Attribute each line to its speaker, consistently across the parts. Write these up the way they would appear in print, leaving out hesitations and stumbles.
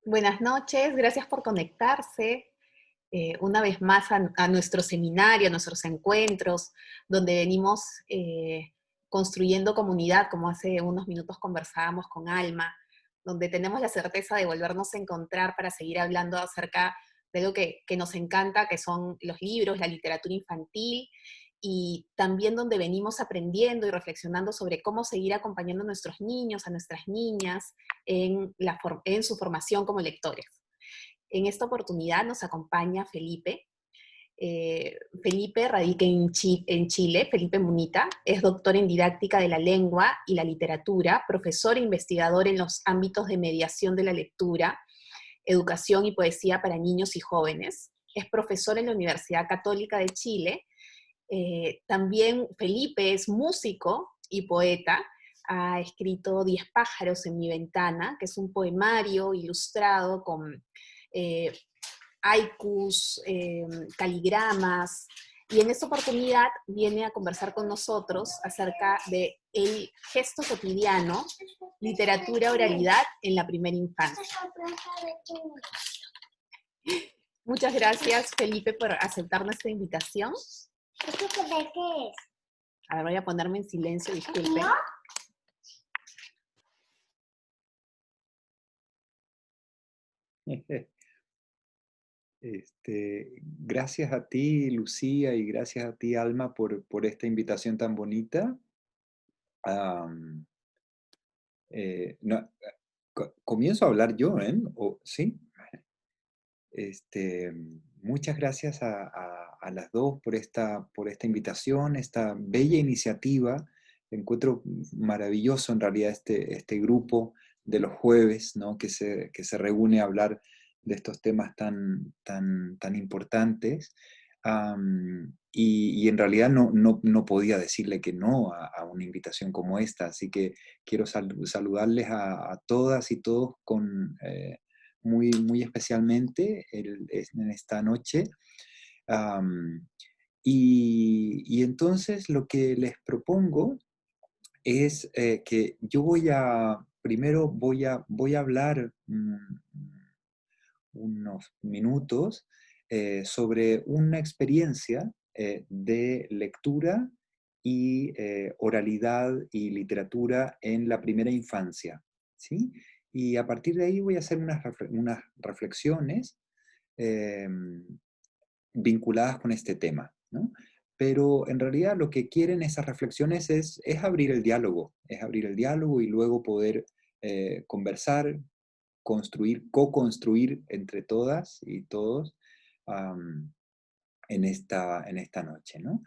Speaker 1: Buenas noches, gracias por conectarse una vez más a nuestro seminario, a nuestros encuentros, donde venimos construyendo comunidad, como hace unos minutos conversábamos con Alma, donde tenemos la certeza de volvernos a encontrar para seguir hablando acerca de algo que nos encanta, que son los libros, la literatura infantil, y también donde venimos aprendiendo y reflexionando sobre cómo seguir acompañando a nuestros niños, a nuestras niñas, en su formación como lectores. En esta oportunidad nos acompaña Felipe. Felipe radica en Chile, Felipe Munita, es doctor en didáctica de la lengua y la literatura, profesor e investigador en los ámbitos de mediación de la lectura, educación y poesía para niños y jóvenes. Es profesor en la Universidad Católica de Chile. También Felipe es músico y poeta. Ha escrito Diez pájaros en mi ventana, que es un poemario ilustrado con eh, haikus, caligramas, y en esta oportunidad viene a conversar con nosotros acerca de el gesto cotidiano, literatura oralidad en la primera infancia. Muchas gracias, Felipe, por aceptar nuestra invitación.
Speaker 2: ¿Esto qué es?
Speaker 1: A ver, voy a ponerme en silencio, disculpen.
Speaker 2: ¿No?
Speaker 3: Gracias a ti, Lucía, y gracias a ti, Alma, por esta invitación tan bonita. Am, no, comienzo a hablar yo, ¿eh? ¿Sí? Este, Muchas gracias a las dos por esta invitación, esta bella iniciativa. Encuentro maravilloso en realidad este grupo de los jueves, ¿no? Que se reúne a hablar de estos temas tan importantes. Y en realidad no podía decirle que no a una invitación como esta, así que quiero saludarles a todas y todos muy especialmente en esta noche. Am, y entonces lo que les propongo es que yo primero voy a hablar unos minutos sobre una experiencia de lectura y oralidad y literatura en la primera infancia, ¿sí? Y a partir de ahí voy a hacer unas reflexiones eh, vinculadas con este tema, ¿no? Pero en realidad lo que quieren esas reflexiones es abrir el diálogo, es abrir el diálogo y luego poder conversar, construir, co-construir entre todas y todos um, en esta noche, ¿no?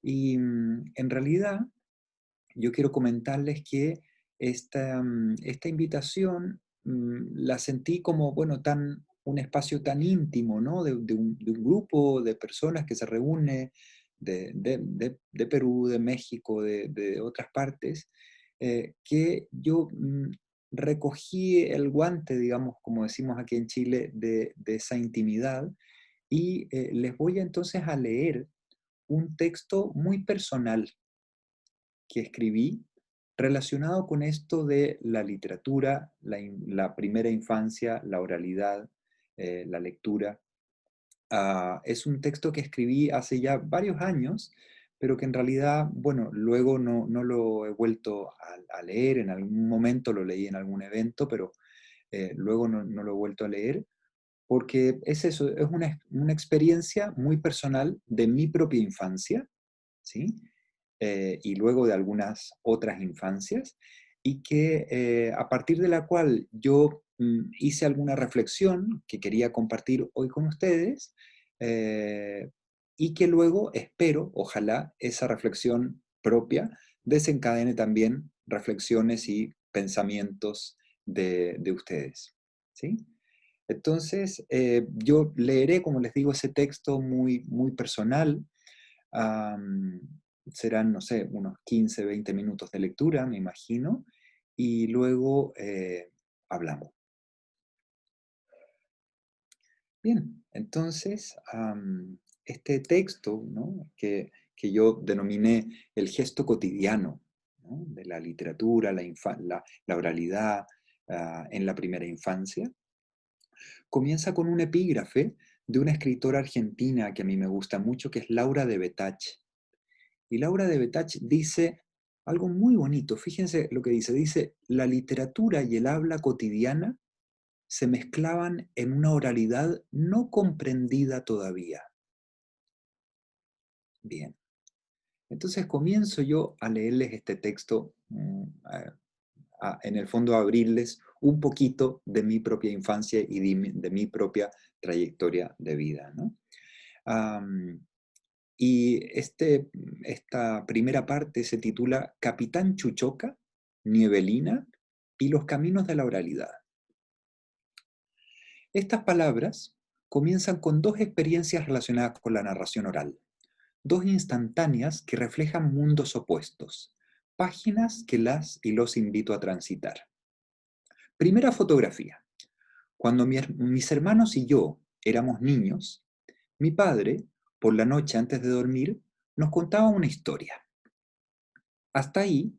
Speaker 3: Y en realidad yo quiero comentarles que esta invitación la sentí como, bueno, un espacio tan íntimo, ¿no? De un grupo de personas que se reúne de Perú, de México, de otras partes, que yo recogí el guante, digamos, como decimos aquí en Chile, de esa intimidad y les voy entonces a leer un texto muy personal que escribí relacionado con esto de la literatura, la primera infancia, la oralidad, la lectura. Es un texto que escribí hace ya varios años, pero que en realidad, bueno, luego no lo he vuelto a leer, en algún momento lo leí en algún evento, pero luego no lo he vuelto a leer, porque es eso, es una experiencia muy personal de mi propia infancia, ¿sí? Y luego de algunas otras infancias, y que a partir de la cual yo hice alguna reflexión que quería compartir hoy con ustedes, eh, y que luego espero, ojalá, esa reflexión propia desencadene también reflexiones y pensamientos de ustedes. ¿Sí? Entonces, yo leeré, como les digo, ese texto muy personal. Am, Serán, no sé, unos 15, 20 minutos de lectura, me imagino, y luego hablamos. Bien, entonces, este texto, ¿no? que yo denominé el gesto cotidiano, ¿no? De la literatura, la oralidad en la primera infancia, Comienza con un epígrafe de una escritora argentina que a mí me gusta mucho, que es Laura de Betach. Y Laura de Betach dice algo muy bonito. Fíjense lo que dice. Dice, la literatura y el habla cotidiana se mezclaban en una oralidad no comprendida todavía. Bien. Entonces comienzo yo a leerles este texto, en el fondo a abrirles un poquito de mi propia infancia y de mi propia trayectoria de vida, ¿no? Y esta primera parte se titula Capitán Chuchoca, Nievelina y los caminos de la oralidad. Estas palabras comienzan con dos experiencias relacionadas con la narración oral, dos instantáneas que reflejan mundos opuestos, páginas que las y los invito a transitar. Primera fotografía. Cuando mis hermanos y yo éramos niños, mi padre, por la noche antes de dormir, nos contaba una historia. Hasta ahí,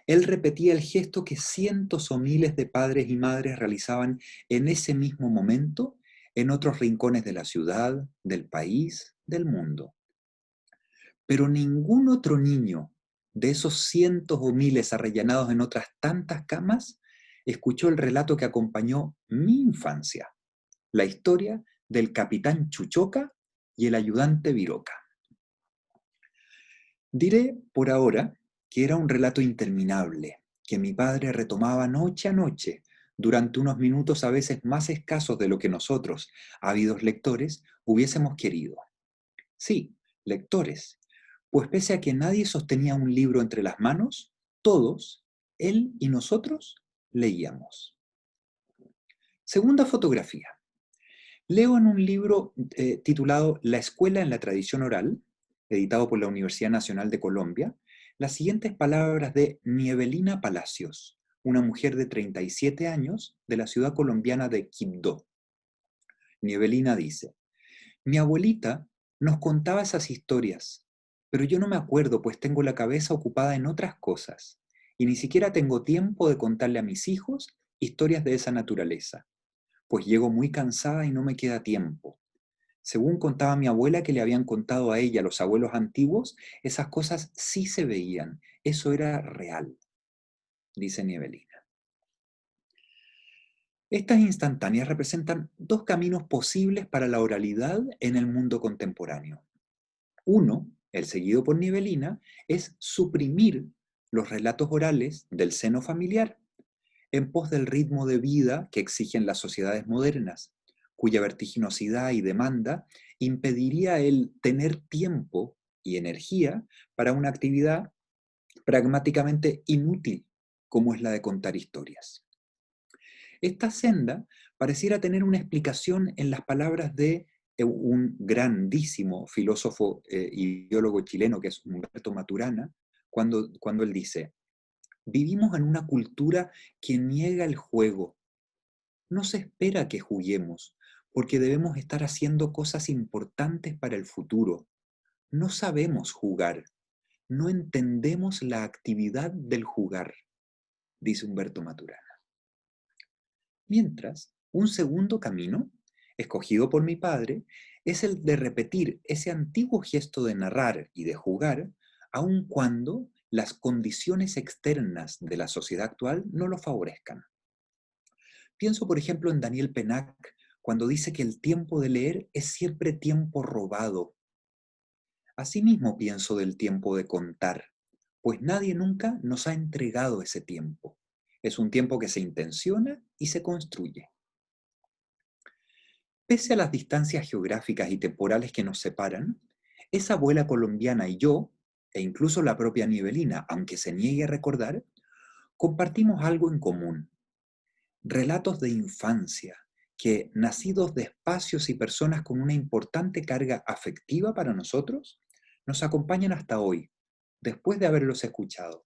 Speaker 3: él repetía el gesto que cientos o miles de padres y madres realizaban en ese mismo momento en otros rincones de la ciudad, del país, del mundo. Pero ningún otro niño de esos cientos o miles arrellanados en otras tantas camas escuchó el relato que acompañó mi infancia, la historia del capitán Chuchoca y el ayudante Viroca. Diré por ahora que era un relato interminable, que mi padre retomaba noche a noche, durante unos minutos a veces más escasos de lo que nosotros, ávidos lectores, hubiésemos querido. Sí, lectores, pues pese a que nadie sostenía un libro entre las manos, todos, él y nosotros, leíamos. Segunda fotografía. Leo en un libro titulado La escuela en la tradición oral, editado por la Universidad Nacional de Colombia, las siguientes palabras de Nievelina Palacios, una mujer de 37 años de la ciudad colombiana de Quibdó. Nievelina dice, mi abuelita nos contaba esas historias, pero yo no me acuerdo pues tengo la cabeza ocupada en otras cosas y ni siquiera tengo tiempo de contarle a mis hijos historias de esa naturaleza, pues llego muy cansada y no me queda tiempo. Según contaba mi abuela que le habían contado a ella los abuelos antiguos, esas cosas sí se veían, eso era real, dice Nievelina. Estas instantáneas representan dos caminos posibles para la oralidad en el mundo contemporáneo. Uno, el seguido por Nievelina, es suprimir los relatos orales del seno familiar en pos del ritmo de vida que exigen las sociedades modernas, cuya vertiginosidad y demanda impediría el tener tiempo y energía para una actividad pragmáticamente inútil como es la de contar historias. Esta senda pareciera tener una explicación en las palabras de un grandísimo filósofo y biólogo chileno que es Humberto Maturana, cuando él dice, vivimos en una cultura que niega el juego. No se espera que juguemos, porque debemos estar haciendo cosas importantes para el futuro. No sabemos jugar, no entendemos la actividad del jugar, dice Humberto Maturana. Mientras, un segundo camino, escogido por mi padre, es el de repetir ese antiguo gesto de narrar y de jugar, aun cuando las condiciones externas de la sociedad actual no lo favorezcan. Pienso, por ejemplo, en Daniel Pennac, cuando dice que el tiempo de leer es siempre tiempo robado. Asimismo pienso del tiempo de contar, pues nadie nunca nos ha entregado ese tiempo. Es un tiempo que se intenciona y se construye. Pese a las distancias geográficas y temporales que nos separan, esa abuela colombiana y yo, e incluso la propia Nivelina, aunque se niegue a recordar, compartimos algo en común. Relatos de infancia que, nacidos de espacios y personas con una importante carga afectiva para nosotros, nos acompañan hasta hoy, después de haberlos escuchado.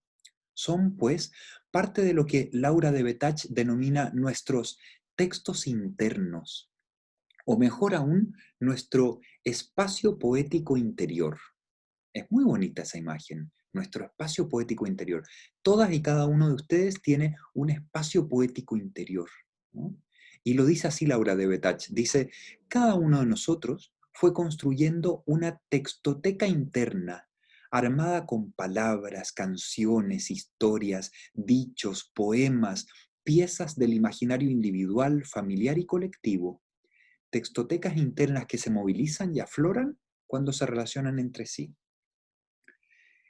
Speaker 3: Son, pues, parte de lo que Laura de Betach denomina nuestros textos internos, o mejor aún, nuestro espacio poético interior. Es muy bonita esa imagen, nuestro espacio poético interior. Todas y cada uno de ustedes tiene un espacio poético interior, ¿no? Y lo dice así Laura de Betach, dice, cada uno de nosotros fue construyendo una textoteca interna, armada con palabras, canciones, historias, dichos, poemas, piezas del imaginario individual, familiar y colectivo, textotecas internas que se movilizan y afloran cuando se relacionan entre sí.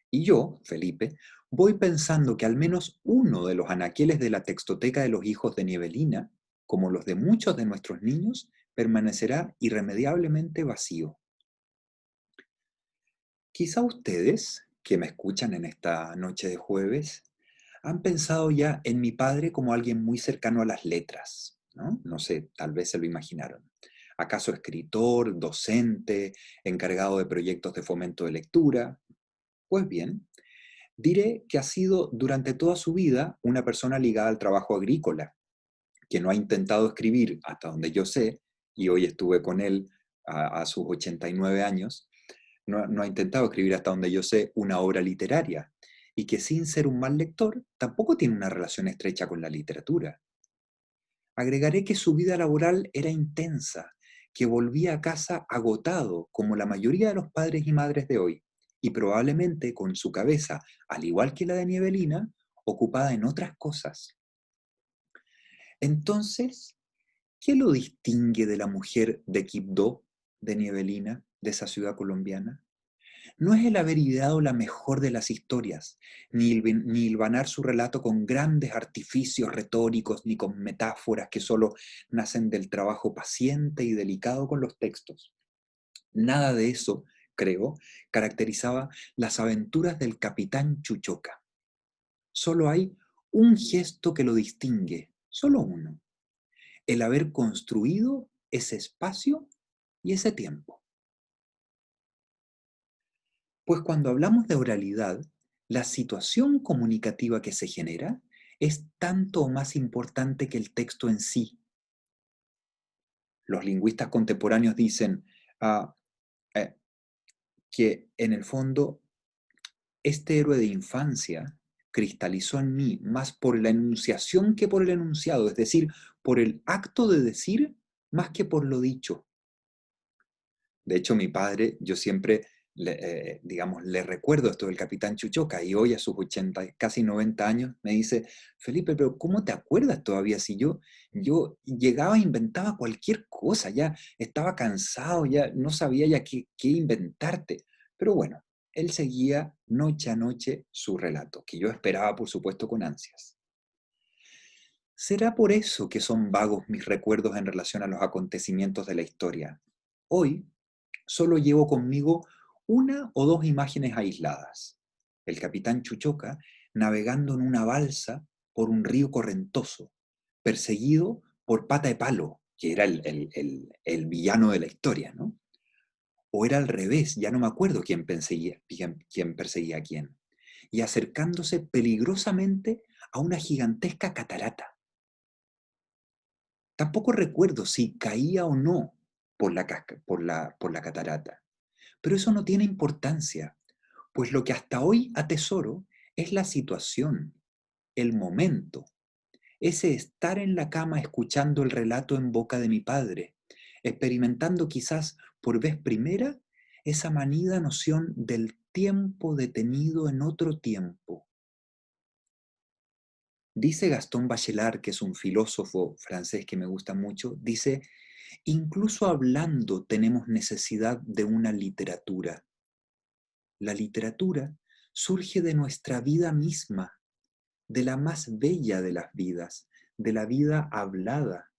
Speaker 3: Y yo, Felipe, voy pensando que al menos uno de los anaqueles de la textoteca de los hijos de Niebelina, como los de muchos de nuestros niños, permanecerá irremediablemente vacío. Quizá ustedes, que me escuchan en esta noche de jueves, han pensado ya en mi padre como alguien muy cercano a las letras, ¿no? No sé, tal vez se lo imaginaron. ¿Acaso escritor, docente, encargado de proyectos de fomento de lectura? Pues bien, diré que ha sido durante toda su vida una persona ligada al trabajo agrícola, que no ha intentado escribir, hasta donde yo sé, y hoy estuve con él a sus 89 años, no ha intentado escribir hasta donde yo sé una obra literaria, y que sin ser un mal lector, tampoco tiene una relación estrecha con la literatura. Agregaré que su vida laboral era intensa, que volvía a casa agotado, como la mayoría de los padres y madres de hoy, y probablemente con su cabeza, al igual que la de Niebelina, ocupada en otras cosas. Entonces, ¿qué lo distingue de la mujer de Quibdó, de Niebelina, de esa ciudad colombiana? No es el haber ideado la mejor de las historias, ni hilvanar su relato con grandes artificios retóricos, ni con metáforas que solo nacen del trabajo paciente y delicado con los textos. Nada de eso, creo, caracterizaba las aventuras del capitán Chuchoca. Solo hay un gesto que lo distingue, solo uno, el haber construido ese espacio y ese tiempo. Pues cuando hablamos de oralidad, la situación comunicativa que se genera es tanto o más importante que el texto en sí. Los lingüistas contemporáneos dicen ah, eh, que en el fondo este héroe de infancia cristalizó en mí más por la enunciación que por el enunciado, es decir, por el acto de decir más que por lo dicho. De hecho, mi padre, yo siempre, digamos, le recuerdo esto del capitán Chuchoca y hoy a sus 80, casi 90 años, me dice, Felipe, pero ¿cómo te acuerdas todavía si yo llegaba e inventaba cualquier cosa, ya estaba cansado, ya no sabía ya qué inventarte? Pero bueno, él seguía noche a noche su relato, que yo esperaba, por supuesto, con ansias. ¿Será por eso que son vagos mis recuerdos en relación a los acontecimientos de la historia? Hoy solo llevo conmigo una o dos imágenes aisladas. El capitán Chuchoca navegando en una balsa por un río correntoso, perseguido por Pata de Palo, que era el villano de la historia, ¿no? O era al revés, ya no me acuerdo quién perseguía a quién. Y acercándose peligrosamente a una gigantesca catarata. Tampoco recuerdo si caía o no por la catarata. Pero eso no tiene importancia, pues lo que hasta hoy atesoro es la situación, el momento, ese estar en la cama escuchando el relato en boca de mi padre, experimentando quizás por vez primera esa manida noción del tiempo detenido en otro tiempo. Dice Gastón Bachelard, que es un filósofo francés que me gusta mucho, dice, incluso hablando tenemos necesidad de una literatura. La literatura surge de nuestra vida misma, de la más bella de las vidas, de la vida hablada,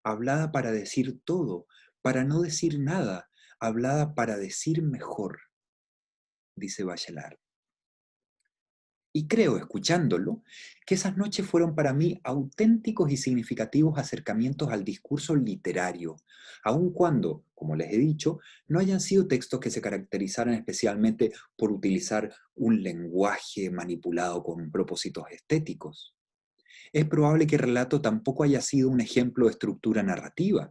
Speaker 3: hablada para decir todo, para no decir nada, hablada para decir mejor, dice Bachelard. Y creo, escuchándolo, que esas noches fueron para mí auténticos y significativos acercamientos al discurso literario, aun cuando, como les he dicho, no hayan sido textos que se caracterizaran especialmente por utilizar un lenguaje manipulado con propósitos estéticos. Es probable que el relato tampoco haya sido un ejemplo de estructura narrativa.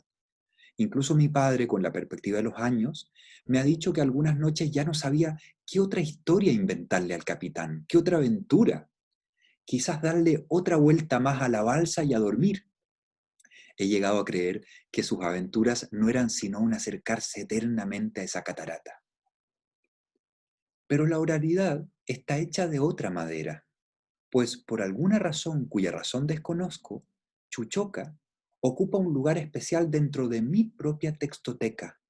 Speaker 3: Incluso mi padre, con la perspectiva de los años, me ha dicho que algunas noches ya no sabía qué otra historia inventarle al capitán, qué otra aventura. Quizás darle otra vuelta más a la balsa y a dormir. he llegado a creer que sus aventuras no eran sino un acercarse eternamente a esa catarata. Pero la oralidad está hecha de otra madera, pues por alguna razón cuya razón desconozco, Chuchoca ocupa un lugar especial dentro de mi propia textoteca,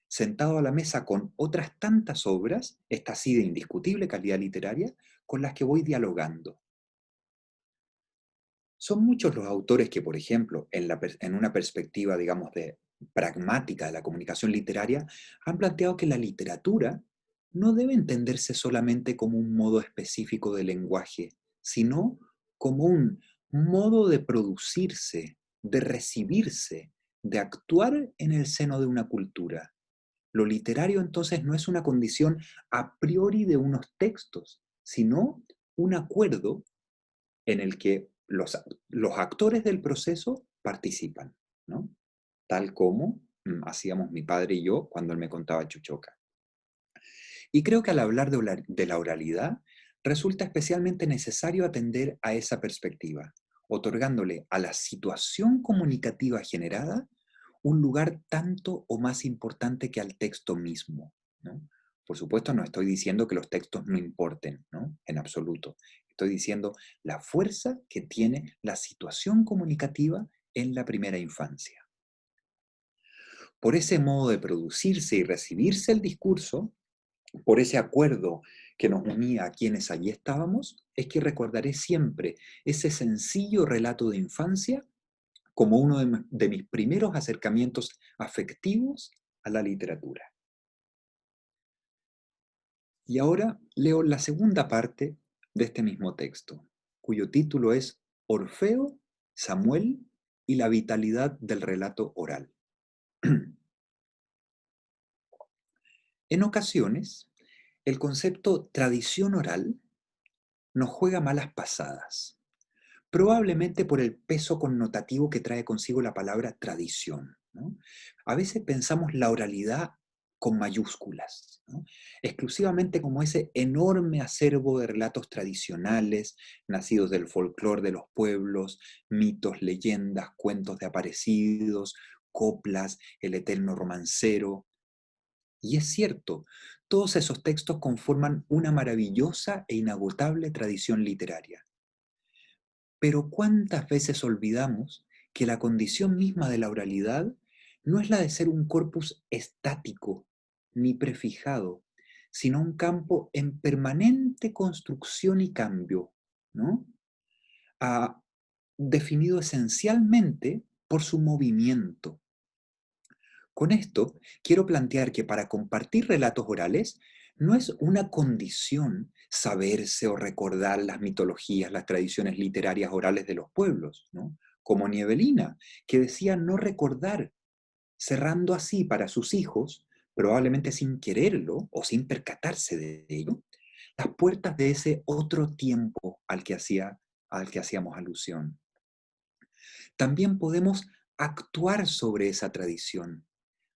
Speaker 3: sentado a la mesa con otras tantas obras, esta sí de indiscutible calidad literaria, con las que voy dialogando. Son muchos los autores que, por ejemplo, en una perspectiva, digamos, pragmática de la comunicación literaria, han planteado que la literatura no debe entenderse solamente como un modo específico de lenguaje, sino como un modo de producirse, de recibirse, de actuar en el seno de una cultura. Lo literario entonces no es una condición a priori de unos textos, sino un acuerdo en el que los actores del proceso participan, ¿no? Tal como hacíamos mi padre y yo cuando él me contaba Chuchoca. Y creo que al hablar de la oralidad, resulta especialmente necesario atender a esa perspectiva, otorgándole a la situación comunicativa generada un lugar tanto o más importante que al texto mismo, ¿no? Por supuesto, no estoy diciendo que los textos no importen, ¿no? En absoluto. Estoy diciendo la fuerza que tiene la situación comunicativa en la primera infancia. Por ese modo de producirse y recibirse el discurso, por ese acuerdo que nos unía a quienes allí estábamos, es que recordaré siempre ese sencillo relato de infancia como uno de mis primeros acercamientos afectivos a la literatura. Y ahora leo la segunda parte de este mismo texto, cuyo título es Orfeo, Samuel y la vitalidad del relato oral. En ocasiones, el concepto tradición oral nos juega malas pasadas, probablemente por el peso connotativo que trae consigo la palabra tradición, ¿no? A veces pensamos la oralidad con mayúsculas, ¿no? Exclusivamente como ese enorme acervo de relatos tradicionales, nacidos del folclore de los pueblos, mitos, leyendas, cuentos de aparecidos, coplas, el eterno romancero. Y es cierto, todos esos textos conforman una maravillosa e inagotable tradición literaria. Pero ¿cuántas veces olvidamos que la condición misma de la oralidad no es la de ser un corpus estático ni prefijado, sino un campo en permanente construcción y cambio, ¿no? Ah, definido esencialmente por su movimiento. Con esto, quiero plantear que para compartir relatos orales no es una condición saberse o recordar las mitologías, las tradiciones literarias orales de los pueblos, ¿no? Como Nievelina, que decía no recordar, cerrando así para sus hijos, probablemente sin quererlo o sin percatarse de ello, las puertas de ese otro tiempo al que hacíamos alusión. También podemos actuar sobre esa tradición,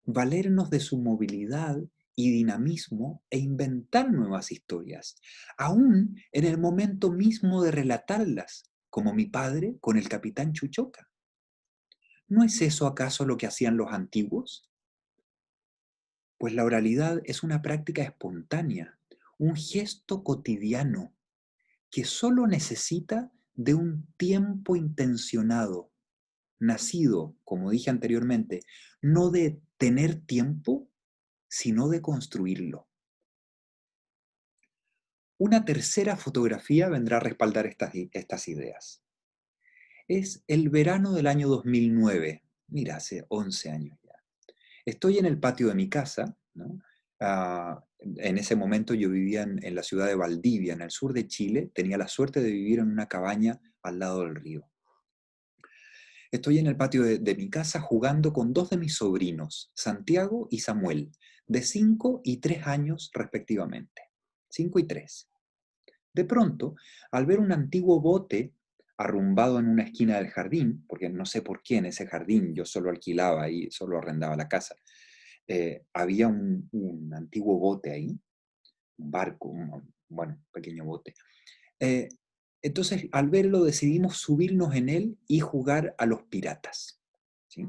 Speaker 3: valernos de su movilidad y dinamismo e inventar nuevas historias, aún en el momento mismo de relatarlas, como mi padre con el capitán Chuchoca. ¿No es eso acaso lo que hacían los antiguos? Pues la oralidad es una práctica espontánea, un gesto cotidiano que solo necesita de un tiempo intencionado, nacido, como dije anteriormente, no de tener tiempo, sino de construirlo. Una tercera fotografía vendrá a respaldar estas ideas. Es el verano del año 2009, mira, hace 11 años ya. Estoy en el patio de mi casa, ¿no? En ese momento yo vivía en la ciudad de Valdivia, en el sur de Chile, tenía la suerte de vivir en una cabaña al lado del río. Estoy en el patio de mi casa jugando con dos de mis sobrinos, Santiago y Samuel, de 5 y 3 años respectivamente. 5 y 3. De pronto, al ver un antiguo bote arrumbado en una esquina del jardín, porque no sé por qué en ese jardín yo solo alquilaba y solo arrendaba la casa, había un antiguo bote ahí, un barco, bueno, un pequeño bote. Eh, entonces, al verlo, decidimos subirnos en él y jugar a los piratas. ¿sí?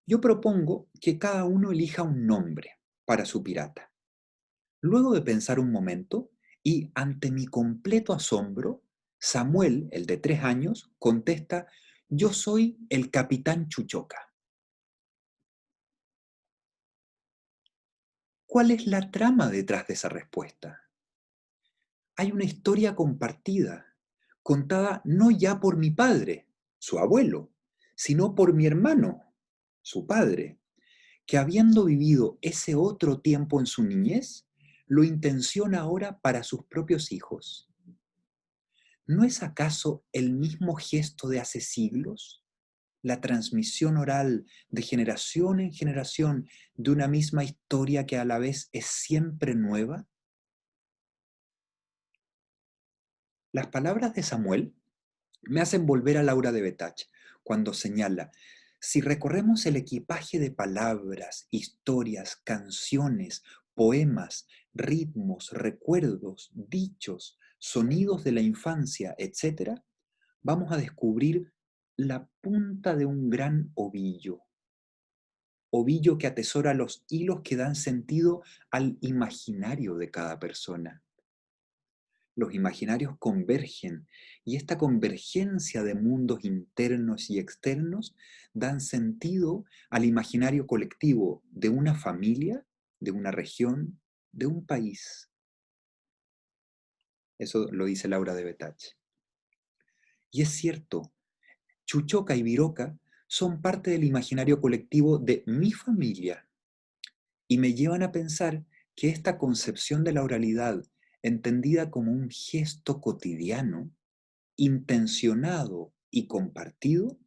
Speaker 3: Yo propongo que cada uno elija un nombre para su pirata. Luego de pensar un momento, y ante mi completo asombro, Samuel, el de 3 años, contesta: yo soy el capitán Chuchoca. ¿Cuál es la trama detrás de esa respuesta? Hay una historia compartida, contada no ya por mi padre, su abuelo, sino por mi hermano, su padre, que habiendo vivido ese otro tiempo en su niñez, lo intenciona ahora para sus propios hijos. ¿No es acaso el mismo gesto de hace siglos? La transmisión oral de generación en generación de una misma historia que a la vez es siempre nueva. Las palabras de Samuel me hacen volver a Laura de Betach cuando señala: si recorremos el equipaje de palabras, historias, canciones, poemas, ritmos, recuerdos, dichos, sonidos de la infancia, etc., vamos a descubrir la punta de un gran ovillo. Ovillo que atesora los hilos que dan sentido al imaginario de cada persona. Los imaginarios convergen y esta convergencia de mundos internos y externos dan sentido al imaginario colectivo de una familia, de una región, de un país. Eso lo dice Laura de Betach. Y es cierto, Chuchoca y Viroca son parte del imaginario colectivo de mi familia y me llevan a pensar que esta concepción de la oralidad, entendida como un gesto cotidiano, intencionado y compartido,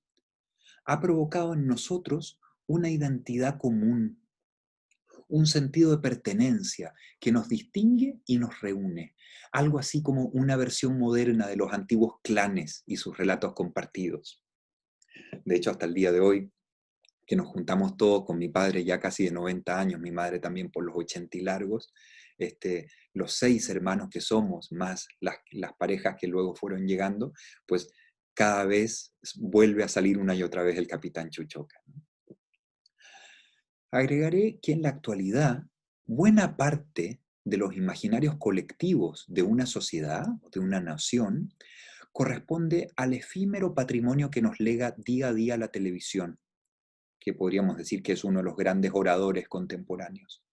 Speaker 3: ha provocado en nosotros una identidad común, un sentido de pertenencia que nos distingue y nos reúne, algo así como una versión moderna de los antiguos clanes y sus relatos compartidos. De hecho, hasta el día de hoy, que nos juntamos todos con mi padre ya casi de 90 años, mi madre también por los 80 y largos, los 6 hermanos que somos, más las parejas que luego fueron llegando, pues cada vez vuelve a salir una y otra vez el capitán Chuchoca. Agregaré que en la actualidad, buena parte de los imaginarios colectivos de una sociedad o de una nación corresponde al efímero patrimonio que nos lega día a día la televisión, que podríamos decir que es uno de los grandes oradores contemporáneos.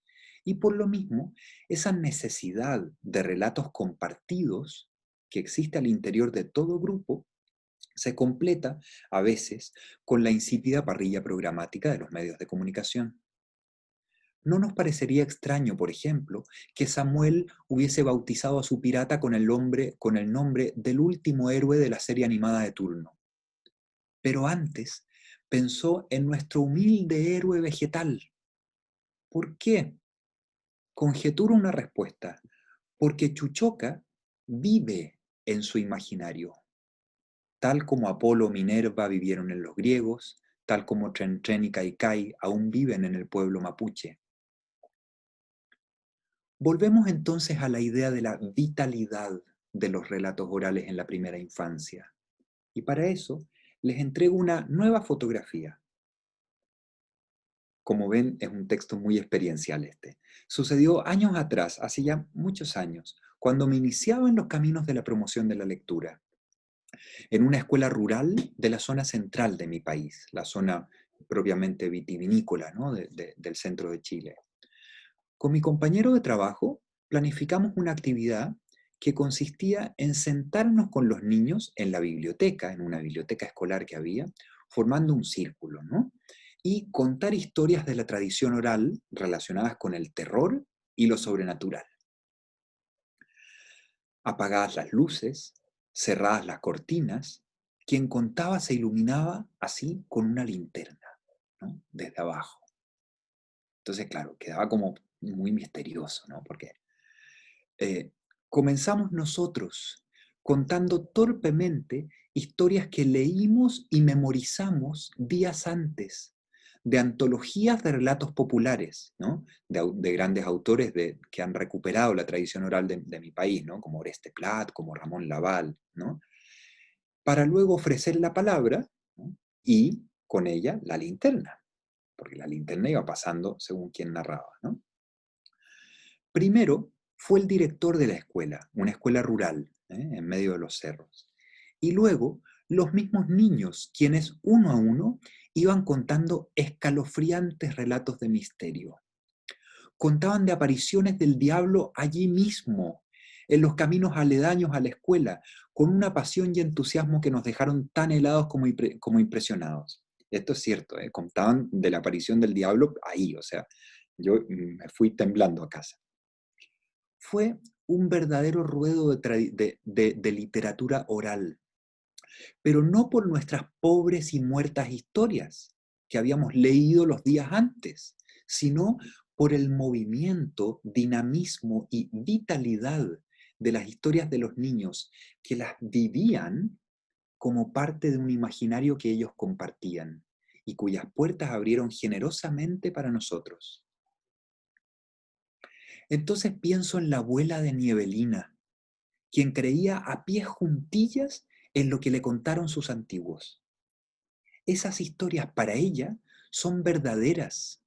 Speaker 3: Y por lo mismo, esa necesidad de relatos compartidos que existe al interior de todo grupo se completa a veces con la insípida parrilla programática de los medios de comunicación. ¿No nos parecería extraño, por ejemplo, que Samuel hubiese bautizado a su pirata con el nombre del último héroe de la serie animada de turno? Pero antes pensó en nuestro humilde héroe vegetal. ¿Por qué? Conjeturo una respuesta. Porque Chuchoca vive en su imaginario, tal como Apolo o Minerva vivieron en los griegos, tal como Tren Tren y Caicai aún viven en el pueblo mapuche. Volvemos entonces a la idea de la vitalidad de los relatos orales en la primera infancia. Y para eso les entrego una nueva fotografía. Como ven, es un texto muy experiencial este. Sucedió años atrás, hace ya muchos años, cuando me iniciaba en los caminos de la promoción de la lectura, en una escuela rural de la zona central de mi país, la zona propiamente vitivinícola, ¿no? Del centro de Chile. Con mi compañero de trabajo planificamos una actividad que consistía en sentarnos con los niños en la biblioteca, en una biblioteca escolar que había, formando un círculo, ¿no? Y contar historias de la tradición oral relacionadas con el terror y lo sobrenatural. Apagadas las luces, cerradas las cortinas, quien contaba se iluminaba así con una linterna, ¿no? Desde abajo. Entonces, claro, quedaba como muy misterioso, ¿no? Porque eh, comenzamos nosotros contando torpemente historias que leímos y memorizamos días antes, de antologías de relatos populares, ¿no? De grandes autores que han recuperado la tradición oral de mi país, ¿no? Como Oreste Plat, como Ramón Laval, ¿no? Para luego ofrecer la palabra, ¿no? Y con ella la linterna, porque la linterna iba pasando según quien narraba, ¿no? Primero fue el director de la escuela, una escuela rural, en medio de los cerros. Y luego los mismos niños, quienes uno a uno iban contando escalofriantes relatos de misterio. Contaban de apariciones del diablo allí mismo, en los caminos aledaños a la escuela, con una pasión y entusiasmo que nos dejaron tan helados como impresionados. Esto es cierto, contaban de la aparición del diablo ahí, o sea, yo me fui temblando a casa. Fue un verdadero ruedo de literatura oral, pero no por nuestras pobres y muertas historias que habíamos leído los días antes, sino por el movimiento, dinamismo y vitalidad de las historias de los niños que las vivían como parte de un imaginario que ellos compartían y cuyas puertas abrieron generosamente para nosotros. Entonces pienso en la abuela de Niebelina, quien creía a pies juntillas en lo que le contaron sus antiguos. Esas historias para ella son verdaderas.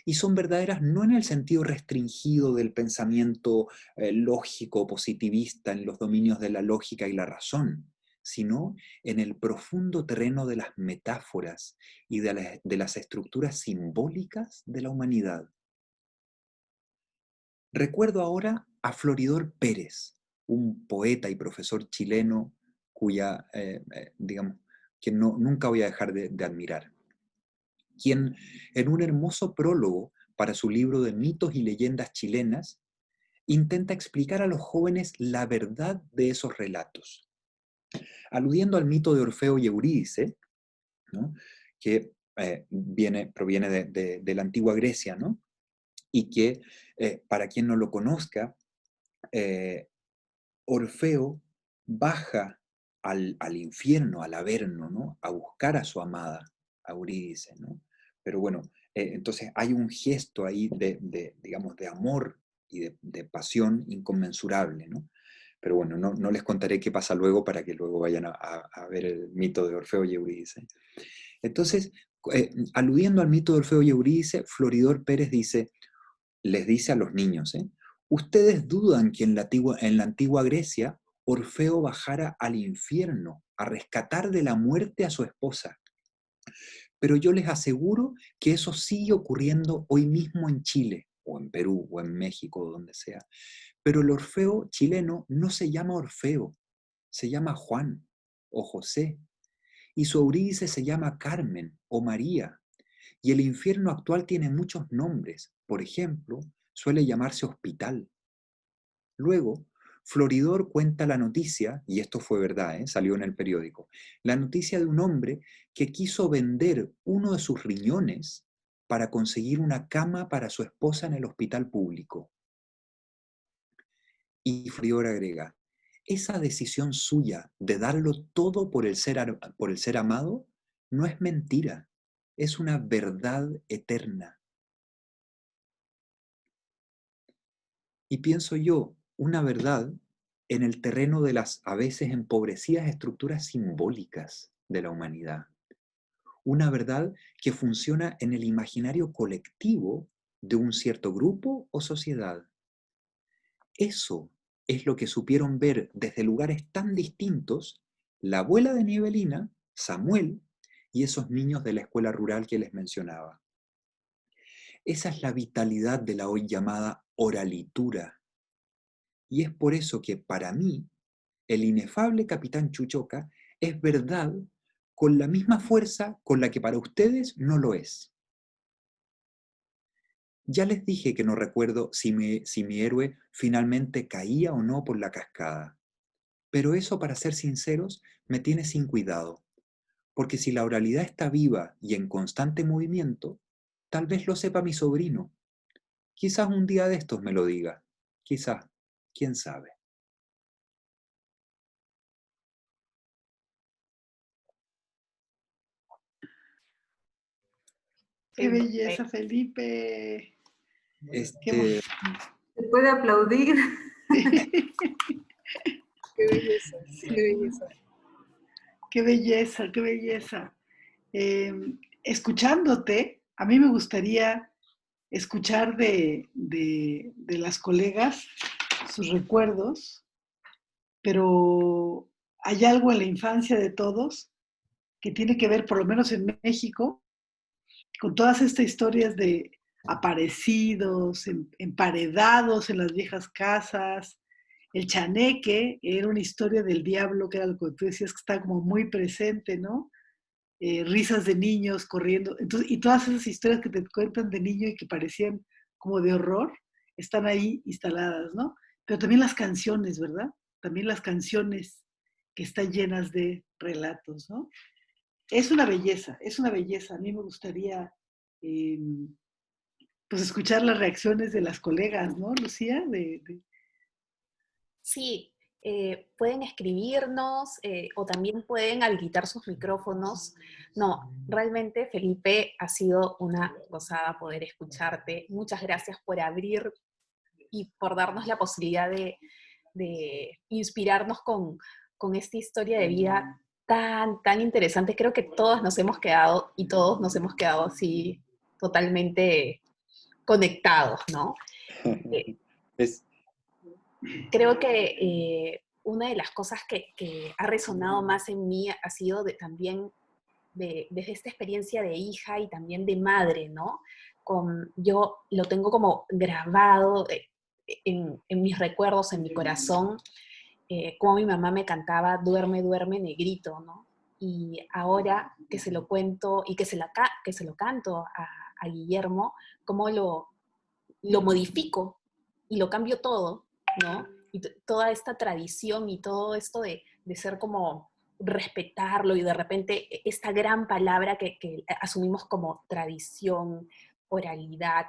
Speaker 3: Y son verdaderas no en el sentido restringido del pensamiento lógico, positivista, en los dominios de la lógica y la razón, sino en el profundo terreno de las metáforas y de las estructuras simbólicas de la humanidad. Recuerdo ahora a Floridor Pérez, un poeta y profesor chileno digamos, que nunca voy a dejar de admirar, quien en un hermoso prólogo para su libro de mitos y leyendas chilenas, intenta explicar a los jóvenes la verdad de esos relatos, aludiendo al mito de Orfeo y Eurídice, ¿no? Que proviene de la antigua Grecia, ¿no? Y que, para quien no lo conozca, Orfeo baja al infierno, al Averno, ¿no? A buscar a su amada, a Eurídice, ¿no? Pero bueno, entonces hay un gesto ahí digamos, de amor y de pasión inconmensurable, ¿no? Pero bueno, no les contaré qué pasa luego para que luego vayan a ver el mito de Orfeo y Eurídice. Entonces, aludiendo al mito de Orfeo y Eurídice, Floridor Pérez les dice a los niños, ustedes dudan que en la antigua Grecia Orfeo bajara al infierno a rescatar de la muerte a su esposa. Pero yo les aseguro que eso sigue ocurriendo hoy mismo en Chile, o en Perú, o en México, o donde sea. Pero el Orfeo chileno no se llama Orfeo, se llama Juan o José. Y su Eurídice se llama Carmen o María. Y el infierno actual tiene muchos nombres. Por ejemplo, suele llamarse hospital. Luego, Floridor cuenta la noticia, y esto fue verdad, salió en el periódico, la noticia de un hombre que quiso vender uno de sus riñones para conseguir una cama para su esposa en el hospital público. Y Floridor agrega, esa decisión suya de darlo todo por el ser amado no es mentira, es una verdad eterna. Y pienso yo, una verdad en el terreno de las a veces empobrecidas estructuras simbólicas de la humanidad. Una verdad que funciona en el imaginario colectivo de un cierto grupo o sociedad. Eso es lo que supieron ver desde lugares tan distintos la abuela de Niebelina, Samuel, y esos niños de la escuela rural que les mencionaba. Esa es la vitalidad de la hoy llamada oralitura. Y es por eso que para mí, el inefable Capitán Chuchoca es verdad con la misma fuerza con la que para ustedes no lo es. Ya les dije que no recuerdo si mi héroe finalmente caía o no por la cascada. Pero eso, para ser sinceros, me tiene sin cuidado. Porque si la oralidad está viva y en constante movimiento, tal vez lo sepa mi sobrino. Quizás un día de estos me lo diga. Quizás, quién sabe.
Speaker 4: Qué belleza, Felipe.
Speaker 3: Este,
Speaker 5: Se puede aplaudir.
Speaker 1: Qué belleza,
Speaker 4: Sí.
Speaker 1: qué belleza.
Speaker 4: Qué belleza, qué belleza. escuchándote, a mí me gustaría escuchar de las colegas sus recuerdos, pero hay algo en la infancia de todos que tiene que ver, por lo menos en México, con todas estas historias de aparecidos, emparedados en las viejas casas. El chaneque era una historia del diablo, que era lo que tú decías, que está como muy presente, ¿no? Risas de niños corriendo. Entonces, y todas esas historias que te cuentan de niño y que parecían como de horror, están ahí instaladas, ¿no? Pero también las canciones, ¿verdad? También las canciones que están llenas de relatos, ¿no? Es una belleza, es una belleza. A mí me gustaría eh, pues escuchar las reacciones de las colegas, ¿no, Lucía?
Speaker 1: Sí, pueden escribirnos o también pueden habilitar sus micrófonos. No, realmente, Felipe, ha sido una gozada poder escucharte. Muchas gracias por abrir y por darnos la posibilidad de inspirarnos con esta historia de vida tan, tan interesante. Creo que todos nos hemos quedado y todos nos hemos quedado así totalmente conectados, ¿no?
Speaker 3: Es,
Speaker 1: Creo que una de las cosas que ha resonado más en mí ha sido también desde esta experiencia de hija y también de madre, ¿no? Yo lo tengo como grabado en mis recuerdos, en mi corazón, como mi mamá me cantaba Duerme, duerme, negrito, ¿no? Y ahora que se lo cuento y que se lo canto a Guillermo, cómo lo modifico y lo cambio todo, ¿no? Y toda esta tradición y todo esto de ser como respetarlo y de repente esta gran palabra que asumimos como tradición, oralidad,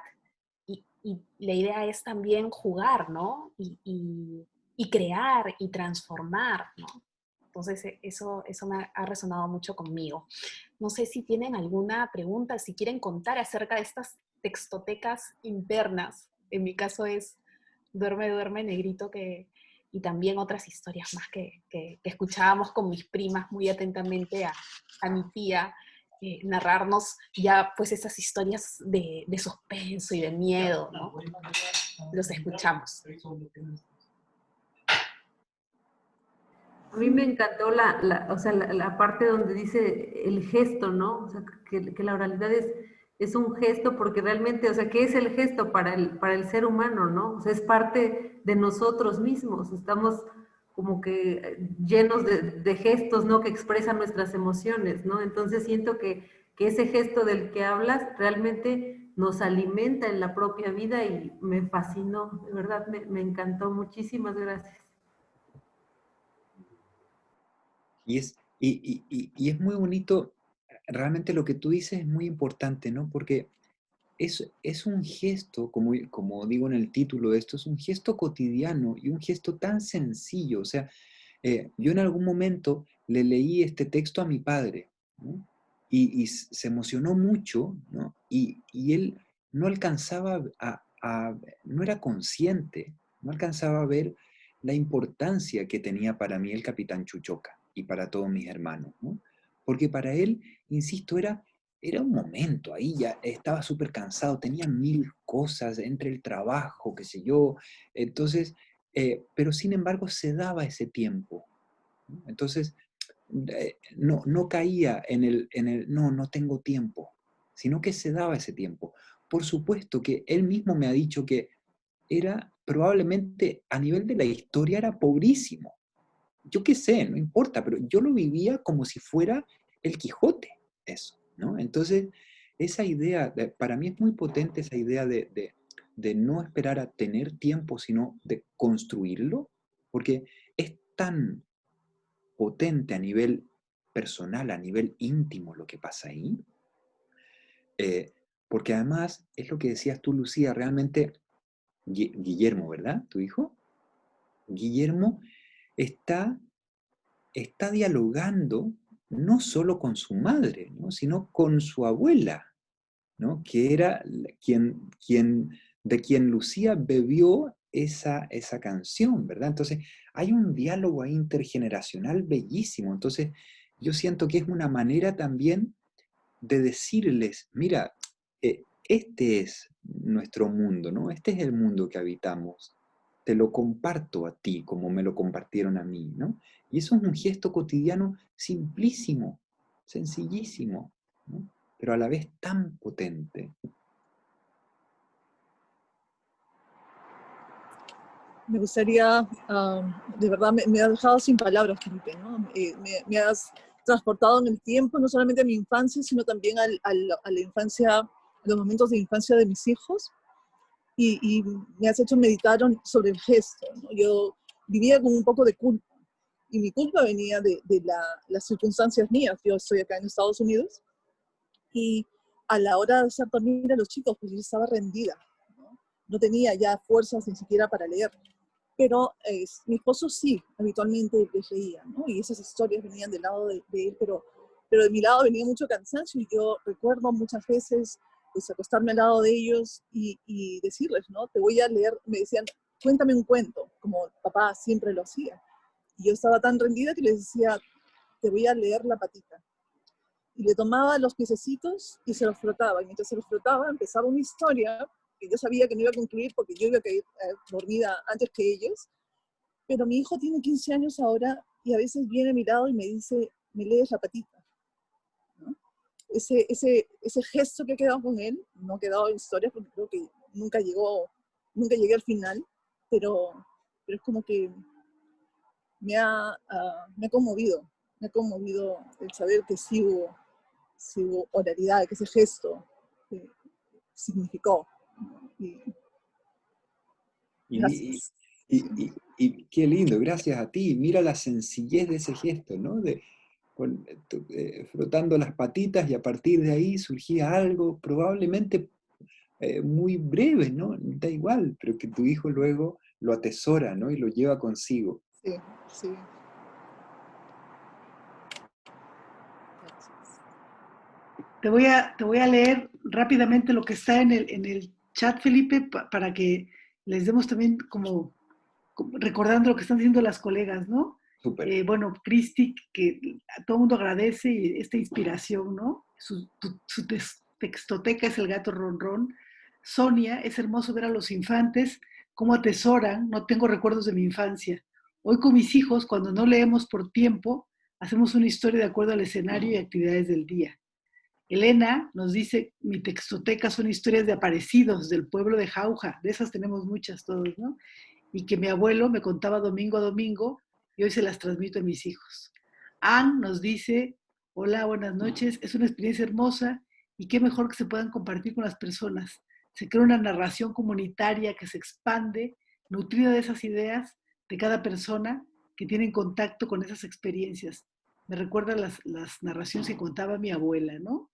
Speaker 1: y la idea es también jugar, ¿no? Y crear y transformar, ¿no? Entonces eso me ha resonado mucho conmigo. No sé si tienen alguna pregunta, si quieren contar acerca de estas textotecas internas. En mi caso es Duerme, duerme, negrito, y también otras historias más que escuchábamos con mis primas muy atentamente a mi tía narrarnos ya pues esas historias de suspenso y de miedo, ¿no? Los escuchamos.
Speaker 5: A mí me encantó o sea, la parte donde dice el gesto, ¿no? O sea, que la oralidad es un gesto porque realmente, o sea, ¿qué es el gesto para el ser humano, ¿no? O sea, es parte de nosotros mismos, estamos como que llenos de gestos, ¿no? Que expresan nuestras emociones, ¿no? Entonces siento que ese gesto del que hablas realmente nos alimenta en la propia vida y me fascinó, de verdad, me encantó. Muchísimas gracias.
Speaker 3: y es muy bonito, realmente lo que tú dices es muy importante, ¿no? Porque es un gesto, como digo en el título de esto, es un gesto cotidiano y un gesto tan sencillo. O sea, yo en algún momento le leí este texto a mi padre, ¿no? Y se emocionó mucho, ¿no? Y él no alcanzaba no era consciente, no alcanzaba a ver la importancia que tenía para mí el Capitán Chuchoca y para todos mis hermanos, ¿no? Porque para él, insisto, era un momento, ahí ya estaba súper cansado, tenía mil cosas entre el trabajo, qué sé yo, entonces, pero sin embargo se daba ese tiempo, ¿no? Entonces, no caía no tengo tiempo, sino que se daba ese tiempo. Por supuesto que él mismo me ha dicho que era probablemente a nivel de la historia era pobrísimo. Yo qué sé, no importa, pero yo lo vivía como si fuera el Quijote, eso, ¿no? Entonces, esa idea, para mí es muy potente esa idea de no esperar a tener tiempo, sino de construirlo, porque es tan potente a nivel personal, a nivel íntimo lo que pasa ahí, eh, porque además es lo que decías tú, Lucía, realmente Guillermo, ¿verdad? ¿Tu hijo? Guillermo está, está dialogando no solo con su madre, ¿no? Sino con su abuela, ¿no? Que era de quien Lucía bebió esa canción, ¿verdad? Entonces, hay un diálogo ahí intergeneracional bellísimo. Entonces, yo siento que es una manera también de decirles, mira, este es nuestro mundo, ¿no? Este es el mundo que habitamos. Te lo comparto a ti como me lo compartieron a mí, ¿no? Y eso es un gesto cotidiano simplísimo, sencillísimo, ¿no? Pero a la vez tan potente.
Speaker 6: Me gustaría, de verdad, me has dejado sin palabras, Felipe, ¿no? Me has transportado en el tiempo, no solamente a mi infancia, sino también a la infancia, a los momentos de infancia de mis hijos, y me has hecho meditar sobre el gesto, ¿no? Yo vivía con un poco de culpa, y mi culpa venía de las circunstancias mías. Yo estoy acá en Estados Unidos, y a la hora de hacer dormir a los chicos, pues yo estaba rendida, ¿no? No tenía ya fuerzas ni siquiera para leer. Pero mi esposo sí, habitualmente les leía, ¿no? Y esas historias venían del lado de él, pero de mi lado venía mucho cansancio, y yo recuerdo muchas veces pues acostarme al lado de ellos y decirles, ¿no? Te voy a leer, me decían, cuéntame un cuento, como papá siempre lo hacía. Y yo estaba tan rendida que les decía, te voy a leer la patita. Y le tomaba los piececitos y se los frotaba. Y mientras se los frotaba, empezaba una historia que yo sabía que no iba a concluir porque yo iba a caer dormida antes que ellos. Pero mi hijo tiene 15 años ahora, y a veces viene a mi lado y me dice, me lees la patita, ¿no? Ese gesto que ha quedado con él, no ha quedado en historias porque creo que nunca llegué al final, pero es como que me ha conmovido. Me ha conmovido el saber que sí hubo oralidad, que ese gesto significó. Y
Speaker 3: Y,
Speaker 6: gracias.
Speaker 3: y qué lindo, gracias a ti. Mira la sencillez de ese gesto, ¿no? Frotando las patitas, y a partir de ahí surgía algo probablemente muy breve, ¿no? Da igual, pero que tu hijo luego lo atesora, ¿no? Y lo lleva consigo.
Speaker 6: Sí, sí. Gracias.
Speaker 4: Te voy a leer rápidamente lo que está en el chat, Felipe, para que les demos también como recordando lo que están diciendo las colegas, ¿no?
Speaker 3: Súper.
Speaker 4: Bueno, Cristi, que a todo el mundo agradece esta inspiración, ¿no? Su textoteca es el gato ronrón. Sonia, es hermoso ver a los infantes cómo atesoran, no tengo recuerdos de mi infancia. Hoy con mis hijos, cuando no leemos por tiempo, hacemos una historia de acuerdo al escenario y actividades del día. Elena nos dice, mi textoteca son historias de aparecidos del pueblo de Jauja, de esas tenemos muchas todos, ¿no? Y que mi abuelo me contaba domingo a domingo, y hoy se las transmito a mis hijos. Ann nos dice, hola, buenas noches, es una experiencia hermosa, y qué mejor que se puedan compartir con las personas. Se crea una narración comunitaria que se expande, nutrida de esas ideas de cada persona que tiene en contacto con esas experiencias. Me recuerda las narraciones que contaba mi abuela, ¿no?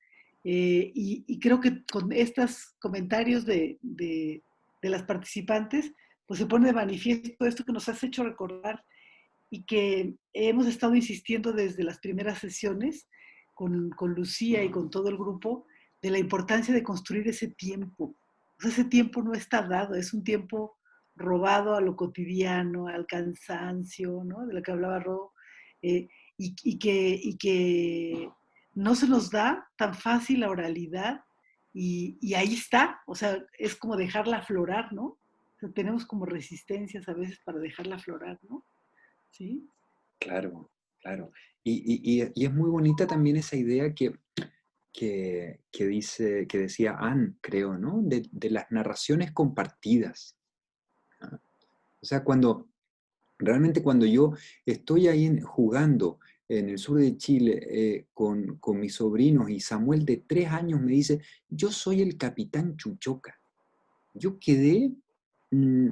Speaker 4: Y creo que con estos comentarios de las participantes, pues se pone de manifiesto esto que nos has hecho recordar y que hemos estado insistiendo desde las primeras sesiones con Lucía y con todo el grupo, de la importancia de construir ese tiempo. O sea, ese tiempo no está dado, es un tiempo robado a lo cotidiano, al cansancio, ¿no? De lo que hablaba Ro, eh, y que no se nos da tan fácil la oralidad, y ahí está, o sea, es como dejarla aflorar, ¿no? O sea, tenemos como resistencias a veces para dejarla aflorar, ¿no? ¿Sí?
Speaker 3: Claro, claro. Y es muy bonita también esa idea que decía Anne, creo, ¿no? De las narraciones compartidas. ¿Ah? O sea, realmente cuando yo estoy ahí jugando en el sur de Chile con mis sobrinos, y Samuel de 3 años me dice, yo soy el capitán Chuchoca. Yo quedé, mm,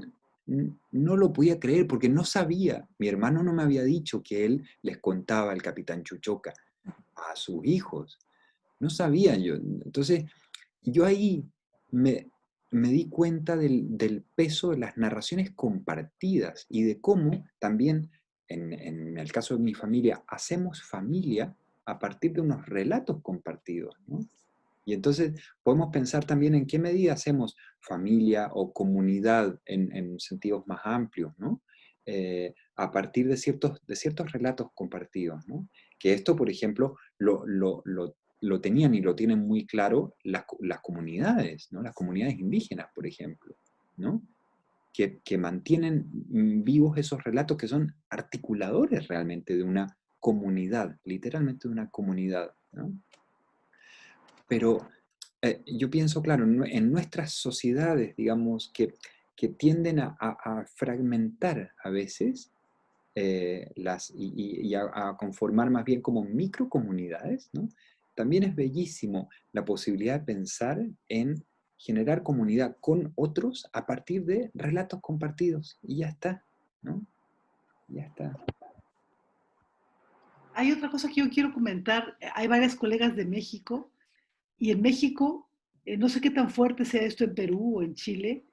Speaker 3: no lo podía creer porque no sabía, mi hermano no me había dicho que él les contaba el capitán Chuchoca a sus hijos. No sabía yo. Entonces, yo ahí me di cuenta del peso de las narraciones compartidas y de cómo también, en el caso de mi familia, hacemos familia a partir de unos relatos compartidos, ¿no? Y entonces podemos pensar también en qué medida hacemos familia o comunidad en sentidos más amplios, ¿no? A partir de ciertos relatos compartidos, ¿no? Que esto, por ejemplo, lo tenían y lo tienen muy claro las comunidades, ¿no? Las comunidades indígenas, por ejemplo, ¿no? Que mantienen vivos esos relatos que son articuladores realmente de una comunidad, literalmente de una comunidad, ¿no? Pero yo pienso, claro, en nuestras sociedades, digamos, que tienden a fragmentar a veces y a conformar más bien como microcomunidades, ¿no? También es bellísimo la posibilidad de pensar en generar comunidad con otros a partir de relatos compartidos. Y ya está, ¿no? Ya está.
Speaker 4: Hay otra cosa que yo quiero comentar. Hay varias colegas de México y en México, no sé qué tan fuerte sea esto en Perú o en Chile,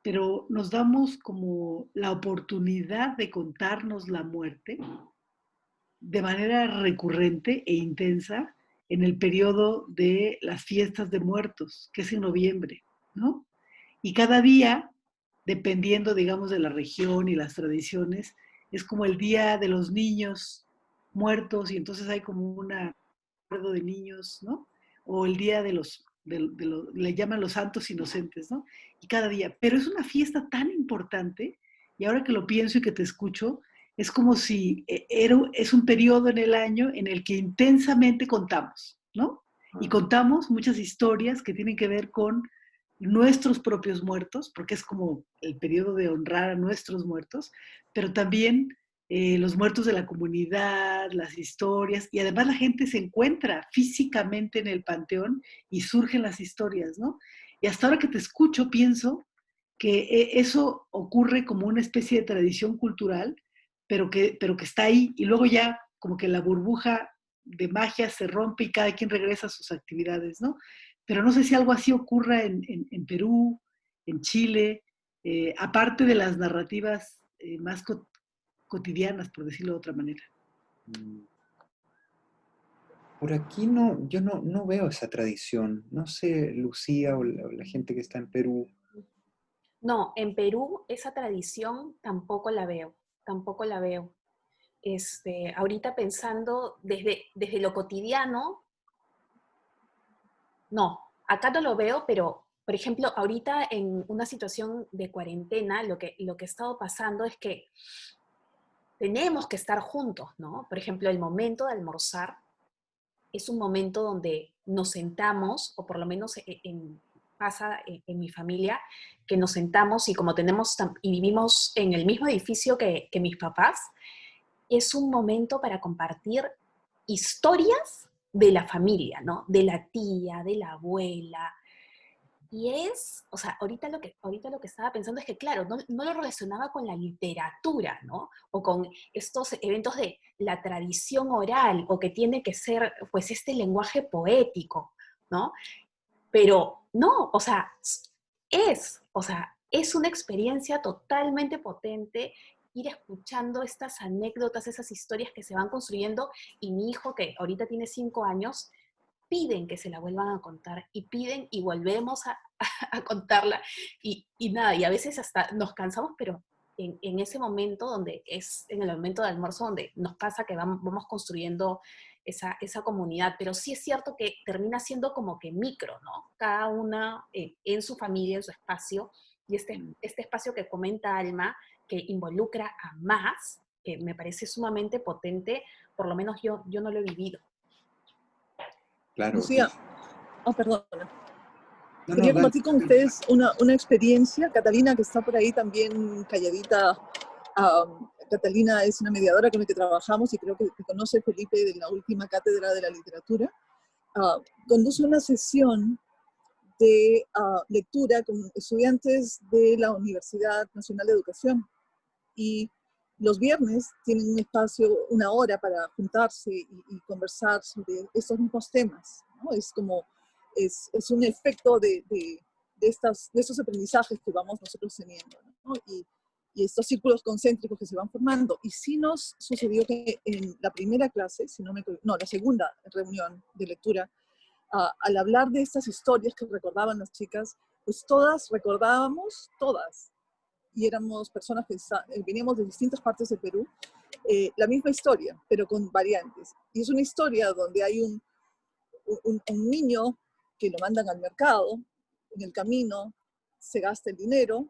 Speaker 4: pero nos damos como la oportunidad de contarnos la muerte de manera recurrente e intensa en el periodo de las fiestas de muertos, que es en noviembre, ¿no? Y cada día, dependiendo, digamos, de la región y las tradiciones, es como el día de los niños muertos y entonces hay como un acuerdo de niños, ¿no? O el día le llaman los santos inocentes, ¿no? Y cada día. Pero es una fiesta tan importante y ahora que lo pienso y que te escucho, es como si es un periodo en el año en el que intensamente contamos, ¿no? Y contamos muchas historias que tienen que ver con nuestros propios muertos, porque es como el periodo de honrar a nuestros muertos, pero también los muertos de la comunidad, las historias, y además la gente se encuentra físicamente en el panteón y surgen las historias, ¿no? Y hasta ahora que te escucho, pienso que eso ocurre como una especie de tradición cultural, pero que está ahí, y luego ya como que la burbuja de magia se rompe y cada quien regresa a sus actividades, ¿no? Pero no sé si algo así ocurra en Perú, en Chile, aparte de las narrativas más cotidianas, por decirlo de otra manera.
Speaker 3: Por aquí no, yo no veo esa tradición. No sé, Lucía o la gente que está en Perú.
Speaker 1: No, en Perú esa tradición tampoco la veo. Ahorita pensando desde lo cotidiano, no, acá no lo veo, pero, por ejemplo, ahorita en una situación de cuarentena, lo que ha estado pasando es que tenemos que estar juntos, ¿no? Por ejemplo, el momento de almorzar es un momento donde nos sentamos, o por lo menos pasa en mi familia, que nos sentamos y como y vivimos en el mismo edificio que mis papás, es un momento para compartir historias de la familia, ¿no? De la tía, de la abuela. Y o sea, ahorita lo que estaba pensando es que, claro, no lo relacionaba con la literatura, ¿no? O con estos eventos de la tradición oral, o que tiene que ser, pues, este lenguaje poético, ¿no? Pero no, o sea, es una experiencia totalmente potente ir escuchando estas anécdotas, esas historias que se van construyendo, y mi hijo, que ahorita tiene 5 años, piden que se la vuelvan a contar, y piden y volvemos a contarla, y nada, y a veces hasta nos cansamos, pero en ese momento donde es, en el momento de almuerzo, donde nos pasa que vamos construyendo esa comunidad, pero sí es cierto que termina siendo como que micro, ¿no? Cada una en su familia, en su espacio, y este espacio que comenta Alma, que involucra a más, que me parece sumamente potente, por lo menos yo no lo he vivido.
Speaker 3: Claro.
Speaker 6: Lucía, perdona.
Speaker 3: No,
Speaker 6: Quería
Speaker 3: dale.
Speaker 6: compartir con ustedes una experiencia. Catalina, que está por ahí también calladita. Catalina es una mediadora con la que trabajamos y creo que conoce a Felipe de la última cátedra de la literatura. Conduce una sesión de lectura con estudiantes de la Universidad Nacional de Educación. Y los viernes tienen un espacio, una hora para juntarse y conversar sobre estos mismos temas, ¿no? Es como, es un efecto de estos aprendizajes que vamos nosotros teniendo, ¿no? Y estos círculos concéntricos que se van formando. Y sí nos sucedió que en la primera clase, la segunda reunión de lectura, al hablar de estas historias que recordaban las chicas, pues todas recordábamos, y éramos personas que veníamos de distintas partes del Perú, la misma historia, pero con variantes. Y es una historia donde hay un niño que lo mandan al mercado, en el camino se gasta el dinero,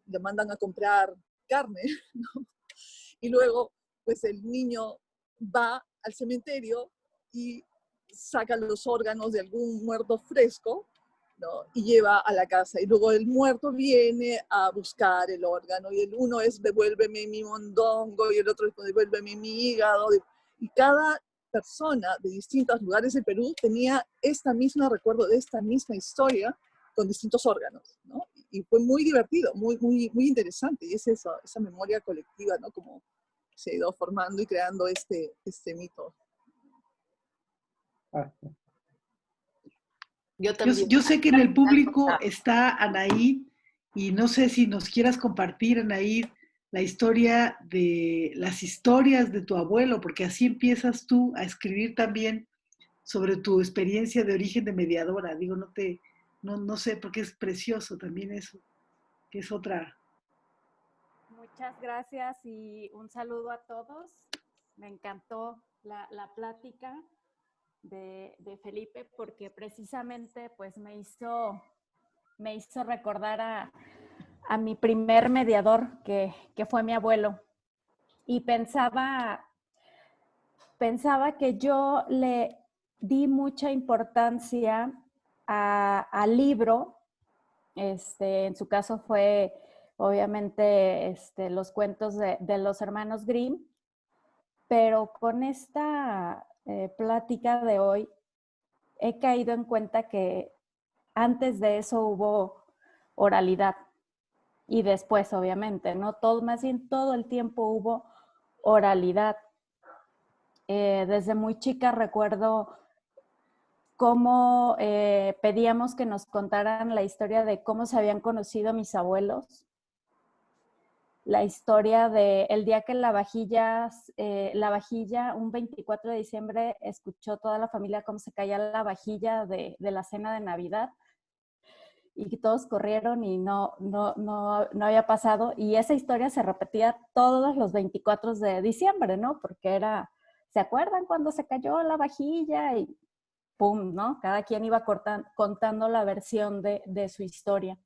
Speaker 6: le mandan a comprar carne, ¿no? Y luego, pues el niño va al cementerio y saca los órganos de algún muerto fresco, ¿no? Y lleva a la casa. Y luego el muerto viene a buscar el órgano. Y el uno es devuélveme mi mondongo y el otro es devuélveme mi hígado. Y cada persona de distintos lugares de Perú tenía recuerdo de esta misma historia con distintos órganos, ¿no? Y fue muy divertido, muy interesante. Y es eso, esa memoria colectiva, ¿no? Como se ha ido formando y creando este mito.
Speaker 1: Yo también.
Speaker 4: Yo sé que en el público está Anaí, y no sé si nos quieras compartir, Anaí, la historia de las historias de tu abuelo, porque así empiezas tú a escribir también sobre tu experiencia de origen de mediadora. Digo, no sé, porque es precioso también eso, que es otra.
Speaker 7: Muchas gracias y un saludo a todos. Me encantó la plática de Felipe porque precisamente pues me hizo recordar a mi primer mediador que fue mi abuelo. Y pensaba que yo le di mucha importancia al libro. En su caso fue obviamente los cuentos de los hermanos Grimm, pero con esta plática de hoy he caído en cuenta que antes de eso hubo oralidad y después obviamente, ¿no? Más bien todo el tiempo hubo oralidad. Desde muy chica recuerdo cómo pedíamos que nos contaran la historia de cómo se habían conocido mis abuelos, la historia de el día que la vajilla, un 24 de diciembre, escuchó toda la familia cómo se caía la vajilla de la cena de Navidad y que todos corrieron y no había pasado. Y esa historia se repetía todos los 24 de diciembre, ¿no? Porque ¿se acuerdan cuando se cayó la vajilla? Y pum, ¿no? Cada quien iba contando la versión de su historia.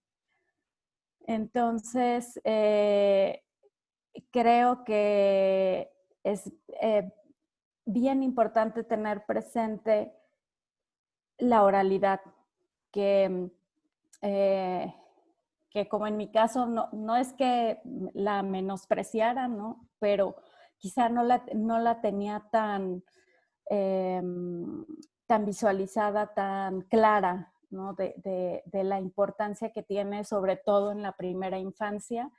Speaker 7: Entonces, creo que es bien importante tener presente la oralidad, que como en mi caso no es que la menospreciara, ¿no? Pero quizá no la tenía tan visualizada, tan clara, ¿no? de la importancia que tiene, sobre todo en la primera infancia,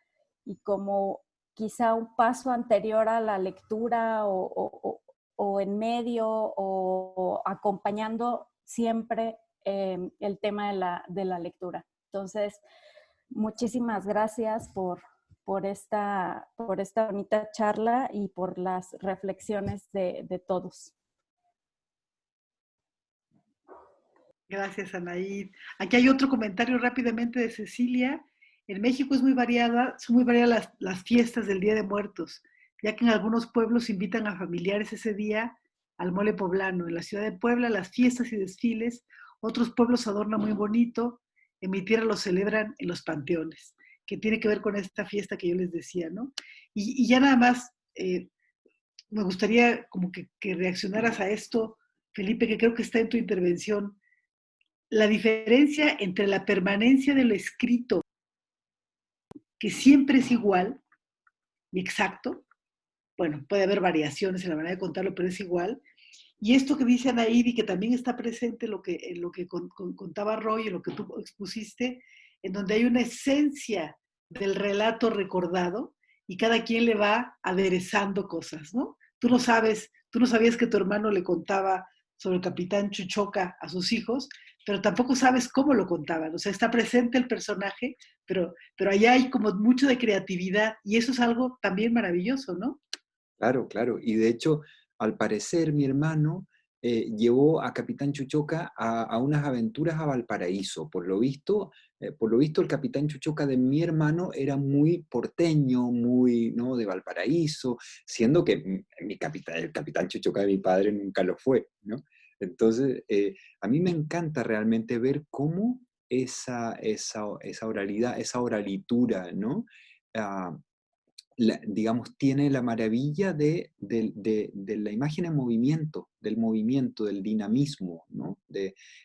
Speaker 7: y como quizá un paso anterior a la lectura o en medio o acompañando siempre el tema de la lectura. Entonces, muchísimas gracias por esta bonita charla y por las reflexiones de todos.
Speaker 4: Gracias, Anaí. Aquí hay otro comentario rápidamente de Cecilia. En México son muy variadas las fiestas del Día de Muertos, ya que en algunos pueblos invitan a familiares ese día al mole poblano. En la ciudad de Puebla, las fiestas y desfiles, otros pueblos adornan muy bonito, en mi tierra lo celebran en los panteones, que tiene que ver con esta fiesta que yo les decía, ¿no? Y ya nada más, me gustaría como que reaccionaras a esto, Felipe, que creo que está en tu intervención. La diferencia entre la permanencia de lo escrito, que siempre es igual y exacto, bueno, puede haber variaciones en la manera de contarlo, pero es igual, y esto que dice Anaídi, que también está presente en lo que contaba Roy, en lo que tú expusiste, en donde hay una esencia del relato recordado y cada quien le va aderezando cosas, ¿no? Tú no sabías que tu hermano le contaba sobre el capitán Chuchoca a sus hijos, pero tampoco sabes cómo lo contaban. O sea, está presente el personaje, pero allá hay como mucho de creatividad y eso es algo también maravilloso, ¿no?
Speaker 3: Claro, claro. Y de hecho, al parecer, mi hermano llevó a Capitán Chuchoca a unas aventuras a Valparaíso. Por lo visto, el Capitán Chuchoca de mi hermano era muy porteño, muy, ¿no?, de Valparaíso, siendo que el Capitán Chuchoca de mi padre nunca lo fue, ¿no? Entonces, a mí me encanta realmente ver cómo esa oralidad, esa oralitura, ¿no? Ah, digamos, tiene la maravilla de la imagen en movimiento, del movimiento, del dinamismo, ¿no?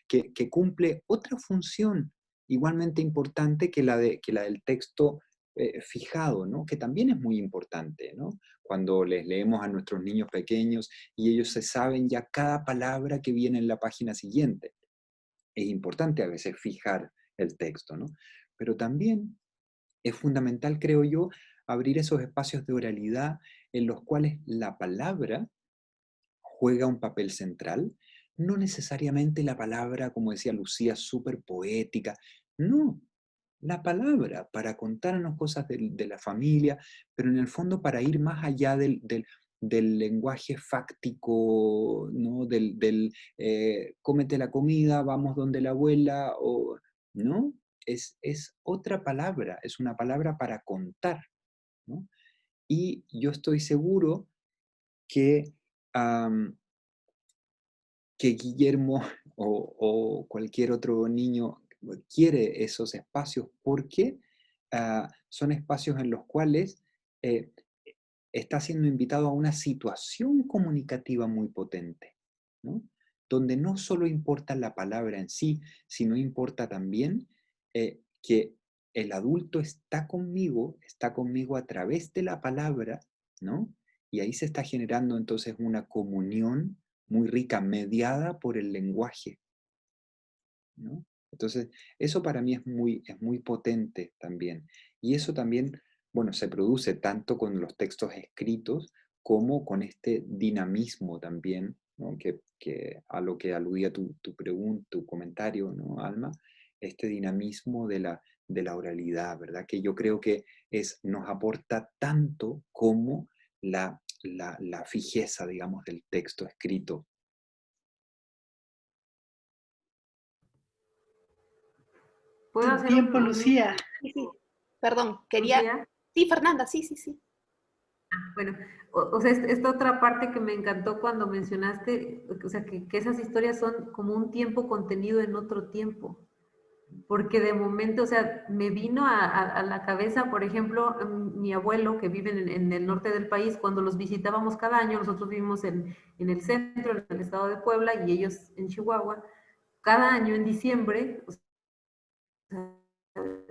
Speaker 3: Que cumple otra función igualmente importante que que la del texto fijado, ¿no? Que también es muy importante, ¿no? Cuando les leemos a nuestros niños pequeños y ellos se saben ya cada palabra que viene en la página siguiente. Es importante a veces fijar el texto, ¿no? Pero también es fundamental, creo yo, abrir esos espacios de oralidad en los cuales la palabra juega un papel central, no necesariamente la palabra, como decía Lucía, súper poética, no, la palabra para contarnos cosas de la familia, pero en el fondo para ir más allá del lenguaje fáctico, ¿no? Cómete la comida, vamos donde la abuela, o, ¿no? Es otra palabra, es una palabra para contar, ¿no? Y yo estoy seguro que, am, que Guillermo o cualquier otro niño quiere esos espacios porque son espacios en los cuales eh, está siendo invitado a una situación comunicativa muy potente, ¿no? Donde no solo importa la palabra en sí, sino importa también que el adulto está conmigo a través de la palabra, ¿no? Y ahí se está generando entonces una comunión muy rica, mediada por el lenguaje, ¿no? Entonces, eso para mí es muy potente también. Y eso también, bueno, se produce tanto con los textos escritos como con este dinamismo también, ¿no? Que a lo que aludía tu pregunta, tu comentario, ¿no, Alma? Este dinamismo de la oralidad, ¿verdad? Que yo creo que nos aporta tanto como la fijeza, digamos, del texto escrito.
Speaker 5: ¿Puedo
Speaker 4: Tu
Speaker 5: hacer
Speaker 4: tiempo, Lucía.
Speaker 1: Sí, sí. Perdón, quería...
Speaker 5: Lucía?
Speaker 1: Sí, Fernanda, sí, sí, sí.
Speaker 5: Bueno, o sea, esta otra parte que me encantó cuando mencionaste, o sea, que esas historias son como un tiempo contenido en otro tiempo, porque de momento, o sea, me vino a la cabeza, por ejemplo, mi abuelo que vive en el norte del país, cuando los visitábamos cada año, nosotros vivimos en el centro, en el estado de Puebla, y ellos en Chihuahua, cada año en diciembre, o sea,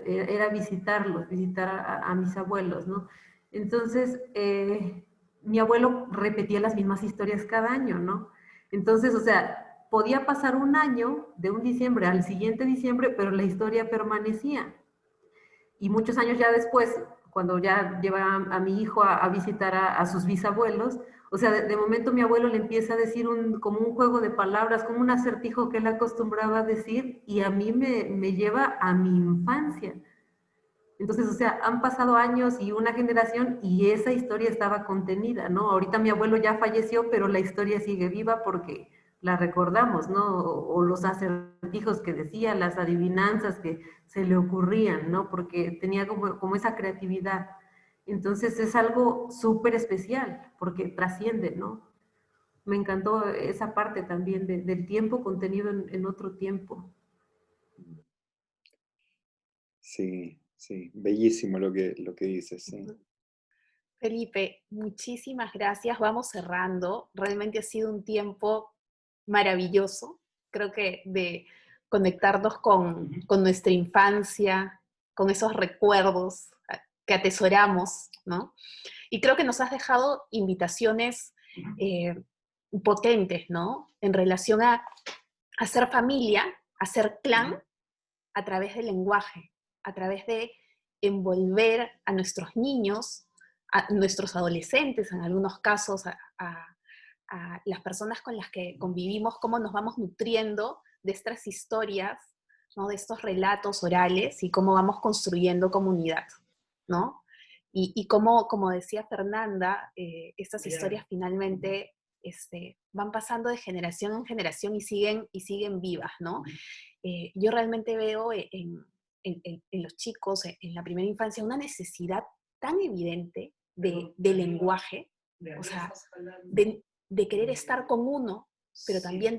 Speaker 5: era visitarlos, visitar a mis abuelos, ¿no? Entonces, mi abuelo repetía las mismas historias cada año, ¿no? Entonces, o sea, podía pasar un año de un diciembre al siguiente diciembre, pero la historia permanecía. Y muchos años ya después, cuando ya lleva a mi hijo a visitar a sus bisabuelos, o sea, de momento mi abuelo le empieza a decir como un juego de palabras, como un acertijo que él acostumbraba a decir, y a mí me lleva a mi infancia. Entonces, o sea, han pasado años y una generación y esa historia estaba contenida, ¿no? Ahorita mi abuelo ya falleció, pero la historia sigue viva porque la recordamos, ¿no? O los acertijos que decía, las adivinanzas que se le ocurrían, ¿no? Porque tenía como esa creatividad. Entonces es algo súper especial porque trasciende, ¿no? Me encantó esa parte también del tiempo contenido en otro tiempo.
Speaker 3: Sí, sí, bellísimo lo que dices, sí.
Speaker 1: Felipe, muchísimas gracias. Vamos cerrando. Realmente ha sido un tiempo maravilloso. Creo que de conectarnos con nuestra infancia, con esos recuerdos que atesoramos, ¿no? Y creo que nos has dejado invitaciones potentes, ¿no? En relación a hacer familia, hacer clan a través del lenguaje, a través de envolver a nuestros niños, a nuestros adolescentes, en algunos casos, a las personas con las que convivimos, cómo nos vamos nutriendo de estas historias, ¿no? De estos relatos orales y cómo vamos construyendo comunidad, ¿no? Y cómo, como decía Fernanda, estas historias finalmente van pasando de generación en generación y siguen vivas, ¿no? Yo realmente veo en los chicos, en la primera infancia, una necesidad tan evidente de lenguaje, o sea, de querer estar con uno, pero también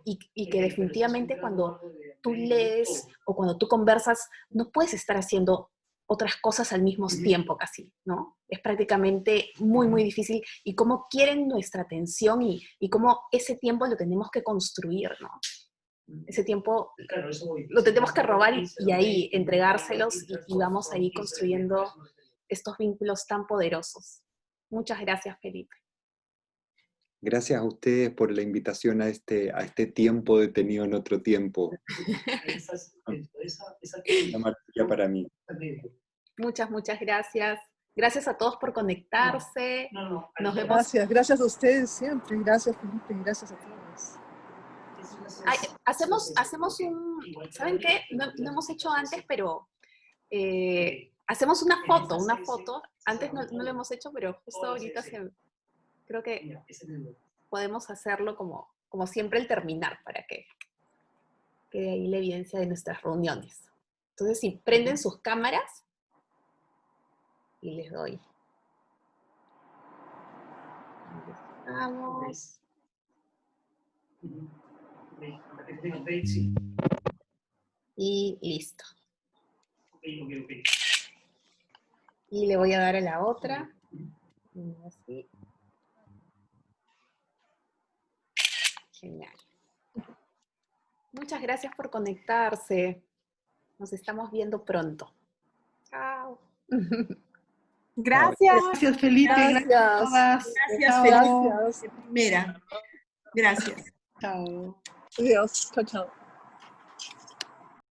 Speaker 1: y que definitivamente cuando tú lees o cuando tú conversas, no puedes estar haciendo otras cosas al mismo tiempo casi, ¿no? Es prácticamente muy, muy difícil, y cómo quieren nuestra atención y cómo ese tiempo lo tenemos que construir, ¿no? Ese tiempo lo tenemos que robar y ahí entregárselos y vamos ahí construyendo estos vínculos tan poderosos. Muchas gracias, Felipe.
Speaker 3: Gracias a ustedes por la invitación a este tiempo detenido en otro tiempo. Una maravilla para mí.
Speaker 1: Muchas, muchas gracias. Gracias a todos por conectarse. Nos vemos.
Speaker 6: Gracias a ustedes siempre. Gracias, Felipe. Gracias a todos.
Speaker 1: Ay, hacemos un, ¿saben qué? No hemos hecho antes, pero hacemos una foto. Antes no lo hemos hecho, pero justo ahorita creo que podemos hacerlo como siempre el terminar, para que quede ahí la evidencia de nuestras reuniones. Entonces, si prenden sus cámaras, y les doy. Vamos. Y listo. Y le voy a dar a la otra. Así. Genial. Muchas gracias por conectarse. Nos estamos viendo pronto. Chao.
Speaker 8: Gracias.
Speaker 4: Gracias, Felipe. Gracias a todas.
Speaker 8: Gracias,
Speaker 4: Chao.
Speaker 8: Felipe. Primera. Gracias.
Speaker 4: Chao.
Speaker 6: Adiós. Chao, chao.